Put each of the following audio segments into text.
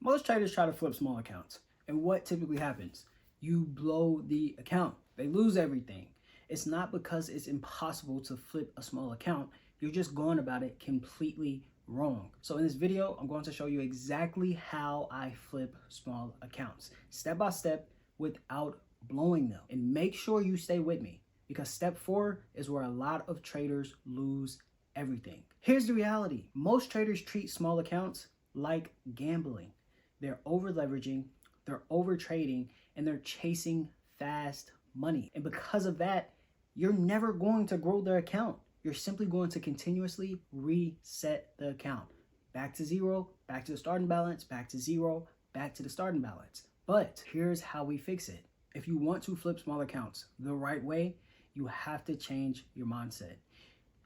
Most traders try to flip small accounts. And what typically happens? You blow the account. They lose everything. It's not because it's impossible to flip a small account. You're just going about it completely wrong. So in this video, I'm going to show you exactly how I flip small accounts, step by step, without blowing them. And make sure you stay with me, because step 4 is where a lot of traders lose everything. Here's the reality. Most traders treat small accounts like gambling. They're over leveraging, they're over trading, and they're chasing fast money. And because of that, you're never going to grow their account. You're simply going to continuously reset the account. Back to zero, back to the starting balance, back to zero, back to the starting balance. But here's how we fix it. If you want to flip small accounts the right way, you have to change your mindset.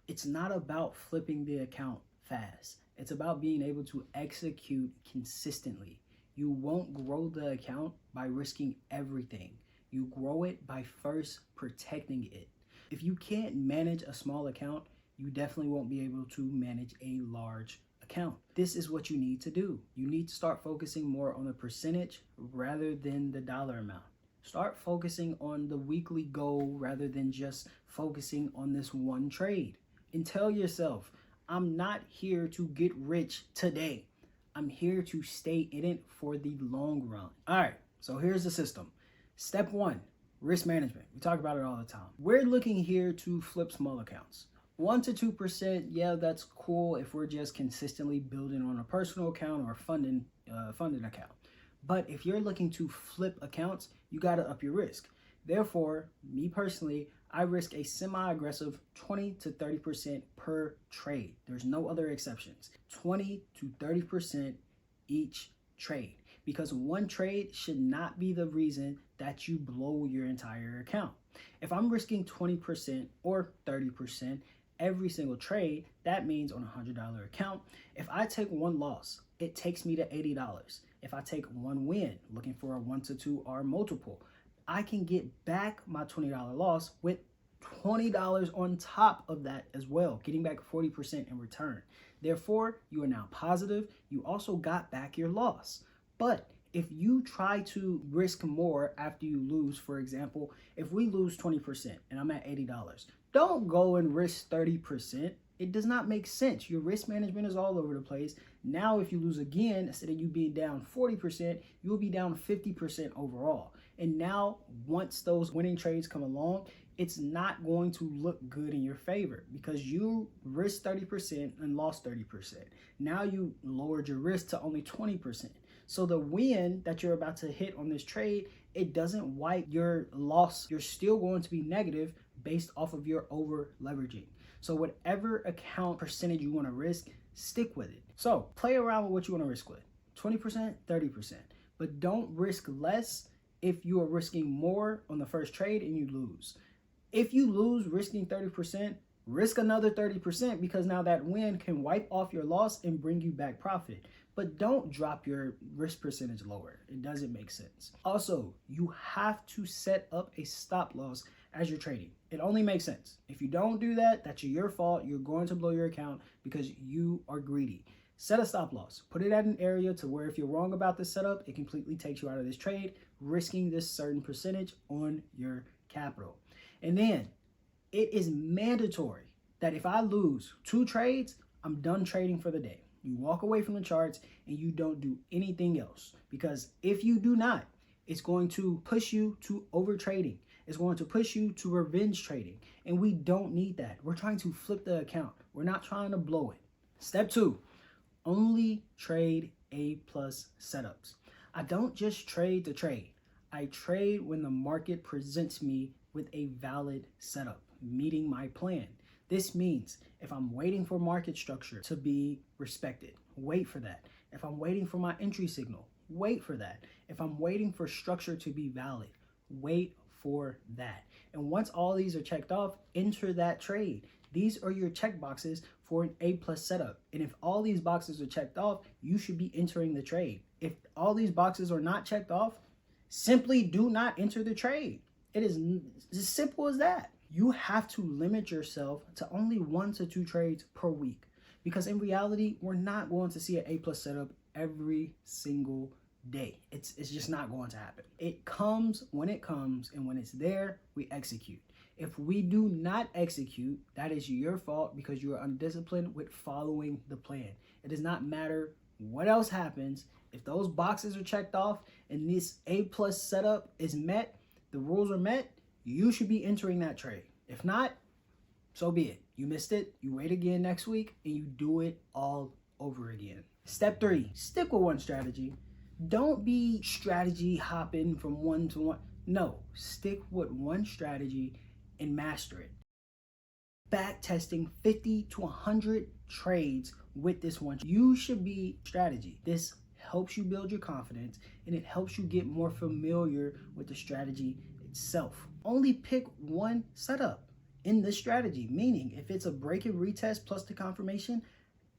It's not about flipping the account fast. It's about being able to execute consistently. You won't grow the account by risking everything. You grow it by first protecting it. If you can't manage a small account, you definitely won't be able to manage a large account. This is what you need to do. You need to start focusing more on the percentage rather than the dollar amount. Start focusing on the weekly goal rather than just focusing on this one trade. And tell yourself, I'm not here to get rich today. I'm here to stay in it for the long run. All right, so here's the system. Step 1, risk management. We talk about it all the time. We're looking here to flip small accounts. 1 to 2%, yeah, that's cool if we're just consistently building on a personal account or funding account. But if you're looking to flip accounts, you got to up your risk. Therefore, me personally, I risk a semi-aggressive 20 to 30% per trade. There's no other exceptions. 20 to 30% each trade. Because one trade should not be the reason that you blow your entire account. If I'm risking 20% or 30% every single trade, that means on a $100 account, if I take one loss, it takes me to $80. If I take one win, looking for a 1 to 2 R multiple, I can get back my $20 loss with $20 on top of that as well, getting back 40% in return. Therefore, you are now positive. You also got back your loss. But if you try to risk more after you lose, for example, if we lose 20% and I'm at $80, don't go and risk 30%. It does not make sense. Your risk management is all over the place. Now, if you lose again, instead of you being down 40%, you will be down 50% overall. And now, once those winning trades come along, it's not going to look good in your favor because you risked 30% and lost 30%. Now you lowered your risk to only 20%. So the win that you're about to hit on this trade, it doesn't wipe your loss. You're still going to be negative based off of your over leveraging. So whatever account percentage you want to risk, stick with it. So play around with what you want to risk with. 20%, 30%. But don't risk less if you are risking more on the first trade and you lose. If you lose risking 30%, risk another 30% because now that win can wipe off your loss and bring you back profit. But don't drop your risk percentage lower. It doesn't make sense. Also, you have to set up a stop loss as you're trading. It only makes sense. If you don't do that, that's your fault. You're going to blow your account because you are greedy. Set a stop loss. Put it at an area to where if you're wrong about this setup, it completely takes you out of this trade, risking this certain percentage on your capital. And then it is mandatory that if I lose 2 trades, I'm done trading for the day. You walk away from the charts and you don't do anything else. Because if you do not, it's going to push you to over trading. It's going to push you to revenge trading. And we don't need that. We're trying to flip the account. We're not trying to blow it. Step 2, only trade A+ setups. I don't just trade to trade. I trade when the market presents me with a valid setup, meeting my plan. This means if I'm waiting for market structure to be respected, wait for that. If I'm waiting for my entry signal, wait for that. If I'm waiting for structure to be valid, wait for that. And once all these are checked off, enter that trade. These are your check boxes for an A+ setup. And if all these boxes are checked off, you should be entering the trade. If all these boxes are not checked off, simply do not enter the trade. It is as simple as that. You have to limit yourself to only 1 to 2 trades per week. Because in reality, we're not going to see an A+ setup every single day. It's just not going to happen. It comes when it comes, and when it's there, we execute. If we do not execute, that is your fault because you are undisciplined with following the plan. It does not matter what else happens. If those boxes are checked off and this A plus setup is met, the rules are met, you should be entering that trade. If not, so be it. You missed it. You wait again next week and you do it all over again. Step 3, stick with one strategy. Don't be strategy hopping from one to one. No, stick with one strategy and master it. Back testing 50 to 100 trades with this one. You should be strategy. This helps you build your confidence and it helps you get more familiar with the strategy itself. Only pick one setup in the strategy, meaning if it's a break and retest plus the confirmation,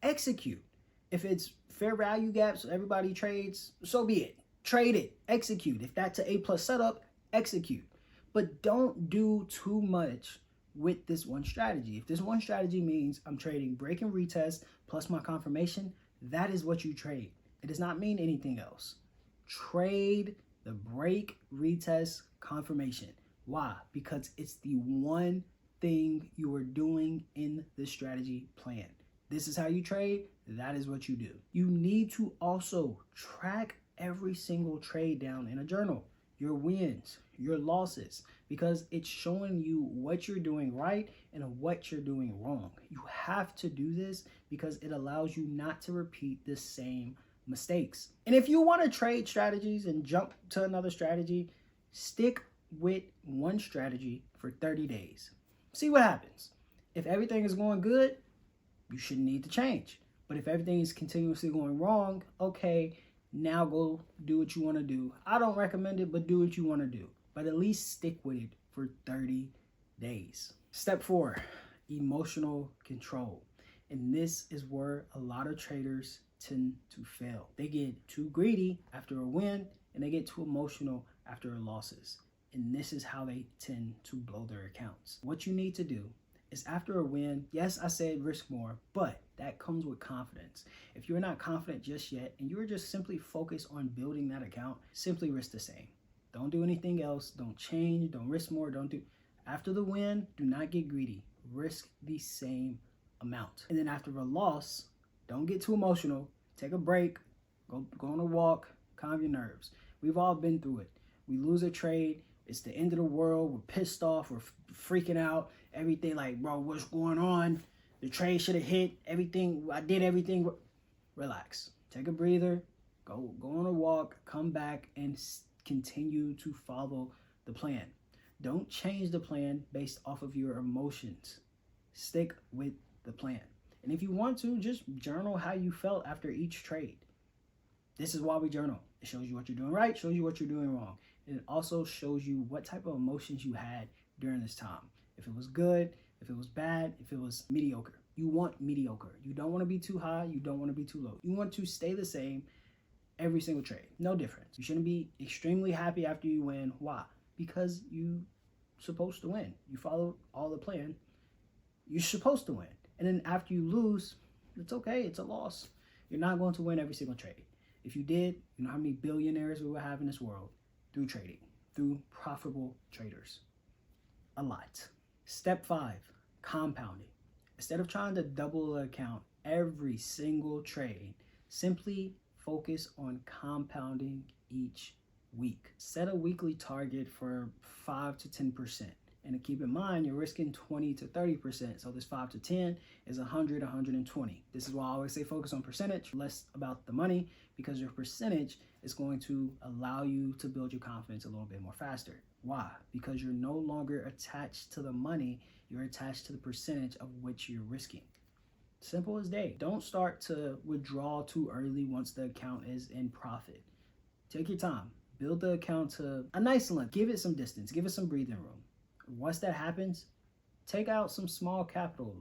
execute. If it's fair value gaps, everybody trades, so be it. Trade it, execute. If that's an A plus setup, execute. But don't do too much with this one strategy. If this one strategy means I'm trading break and retest plus my confirmation, that is what you trade. It does not mean anything else. Trade the break, retest, confirmation. Why? Because it's the one thing you are doing in the strategy plan. This is how you trade. That is what you do. You need to also track every single trade down in a journal. Your wins, your losses, because it's showing you what you're doing right and what you're doing wrong. You have to do this because it allows you not to repeat the same mistakes. And if you want to trade strategies and jump to another strategy, stick with one strategy for 30 days. See what happens. If everything is going good, you shouldn't need to change. But if everything is continuously going wrong, okay, now go do what you want to do. I don't recommend it, but do what you want to do. But at least stick with it for 30 days. Step 4, emotional control. And this is where a lot of traders tend to fail. They get too greedy after a win and they get too emotional after losses. And this is how they tend to blow their accounts. What you need to do is after a win, yes, I said risk more, but that comes with confidence. If you're not confident just yet and you're just simply focused on building that account, simply risk the same. Don't do anything else. Don't change. Don't risk more. Don't do. After the win, do not get greedy. Risk the same amount. And then after a loss, don't get too emotional. Take a break. Go on a walk. Calm your nerves. We've all been through it. We lose a trade. It's the end of the world. We're pissed off. We're freaking out. Everything like, bro, what's going on? The trade should have hit. Everything. I did everything. Relax. Take a breather. Go on a walk. Come back and continue to follow the plan. Don't change the plan based off of your emotions. Stick with the plan. And if you want to, just journal how you felt after each trade. This is why we journal. It shows you what you're doing right, shows you what you're doing wrong. And it also shows you what type of emotions you had during this time. If it was good, if it was bad, if it was mediocre. You want mediocre. You don't want to be too high. You don't want to be too low. You want to stay the same every single trade. No difference. You shouldn't be extremely happy after you win. Why? Because you're supposed to win. You follow all the plan. You're supposed to win. And then after you lose, it's okay. It's a loss. You're not going to win every single trade. If you did, you know how many billionaires we would have in this world through trading, through profitable traders? A lot. Step 5, compounding. Instead of trying to double an account every single trade, simply focus on compounding each week. Set a weekly target for 5 to 10%. And to keep in mind, you're risking 20 to 30%. So this 5 to 10 is 100, 120. This is why I always say focus on percentage, less about the money, because your percentage is going to allow you to build your confidence a little bit more faster. Why? Because you're no longer attached to the money, you're attached to the percentage of which you're risking. Simple as day. Don't start to withdraw too early once the account is in profit. Take your time. Build the account to a nice length. Give it some distance. Give it some breathing room. Once that happens, take out some small capital.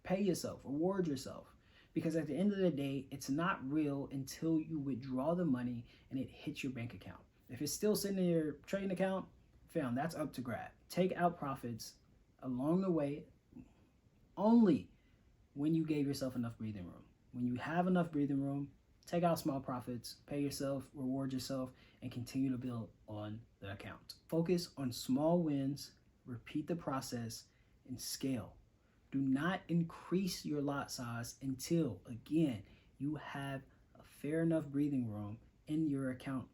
Pay yourself, reward yourself. Because at the end of the day, it's not real until you withdraw the money and it hits your bank account. If it's still sitting in your trading account, fam, that's up to grab. Take out profits along the way only when you gave yourself enough breathing room. When you have enough breathing room, Take out small profits, pay yourself, reward yourself, and continue to build on the account. Focus on small wins, repeat the process, and scale. Do not increase your lot size until, again, you have a fair enough breathing room in your account.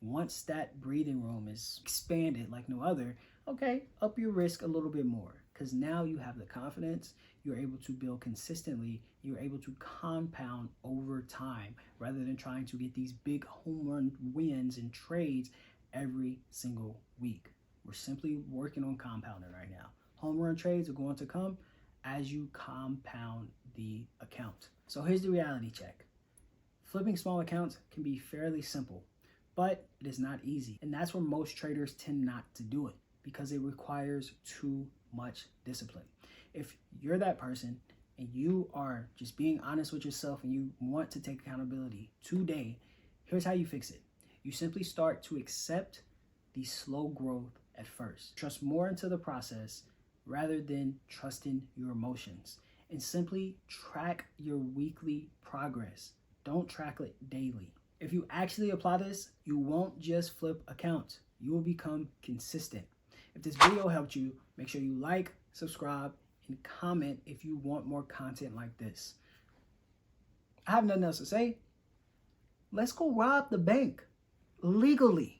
Once that breathing room is expanded like no other, okay, up your risk a little bit more, because now you have the confidence, you're able to build consistently, you're able to compound over time rather than trying to get these big home run wins and trades every single week. We're simply working on compounding right now. Home run trades are going to come as you compound the account. So here's the reality check. Flipping small accounts can be fairly simple, but it is not easy. And that's where most traders tend not to do it, because it requires too much discipline. If you're that person and you are just being honest with yourself and you want to take accountability today, here's how you fix it. You simply start to accept the slow growth at first. Trust more into the process rather than trusting your emotions, and simply track your weekly progress. Don't track it daily. If you actually apply this, you won't just flip accounts. You will become consistent. If this video helped you, make sure you like, subscribe, and comment if you want more content like this. I have nothing else to say. Let's go rob the bank legally.